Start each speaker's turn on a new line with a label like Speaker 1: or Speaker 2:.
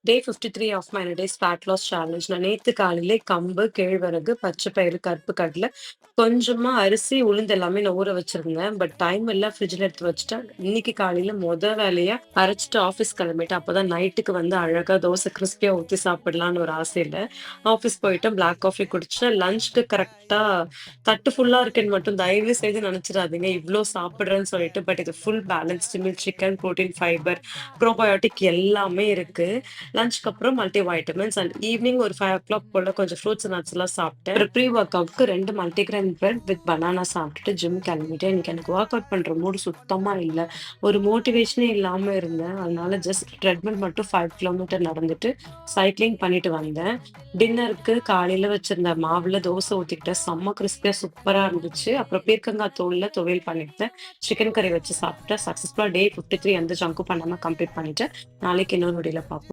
Speaker 1: Day 53 of my days fat loss challenge. நான் நேத்து காலையிலே கம்பு, கேழ்வரகு, பச்சை பயிறு, கருப்பு கடலை, கொஞ்சமா அரிசி, உளுந்து எல்லாமே நான் ஊற வச்சிருந்தேன். பட் டைம் இல்ல ஃப்ரிட்ஜ்ல எடுத்து வச்சுட்டேன். இன்னைக்கு காலையில வேலையா அரைச்சுட்டு ஆஃபீஸ் கிளம்பிட்டேன். அப்பதான் நைட்டுக்கு வந்து அழகா தோசை கிறிஸ்பியா ஊத்தி சாப்பிடலான்னு ஒரு ஆசையில ஆஃபீஸ் போயிட்டு பிளாக் காஃபி குடிச்சேன். லஞ்ச்க்கு கரெக்ட்டா தட்டு ஃபுல்லா இருக்குன்னு மட்டும் தயவு செய்து நினைச்சிடாதீங்க. இவ்ளோ சாப்பிடுறேன்னு சொல்லிட்டு. பட் இது full balanced meal, chicken, protein, fibre, probiotic எல்லாமே இருக்கு. லஞ்ச்க்கு அப்புறம் மல்டி வைட்டமின்ஸ் அண்ட் ஈவினிங் ஒரு 5:00 போல கொஞ்சம் ஃப்ரூட்ஸ், நட்ஸ் எல்லாம் சாப்பிட்டேன். ஒரு ப்ரீ ஒர்க் அவுட்க்கு 2 மல்டிகிரெயின் பிரெட் வித் பனானா சாப்பிட்டுட்டு ஜிம் கிளம்பிட்டேன். இன்னைக்கு எனக்கு ஒர்க் அவுட் பண்ற மூடு சுத்தமா இல்ல. ஒரு மோட்டிவேஷனே இல்லாம இருந்தேன். அதனால ஜஸ்ட் ட்ரெட்மில் மட்டும் 5 கிலோமீட்டர் நடந்துட்டு சைக்கிளிங் பண்ணிட்டு வந்தேன். டின்னருக்கு காலையில வச்சிருந்த மாவுல தோசை ஊத்திக்கிட்டேன். செம்ம கிறிஸ்பியா சூப்பரா இருந்துச்சு. அப்புறம் பீர்க்கங்காய் தோல்ல துவையல் பண்ணிட்டேன். சிக்கன் கறி வச்சு சாப்பிட்டேன். சக்சஸ்ஃபுல்லா டே 53 எந்த ஜங்க்கும் பண்ணாம கம்ப்ளீட் பண்ணிட்டேன். நாளைக்கு இன்னொரு வீடியோல பார்ப்போம்.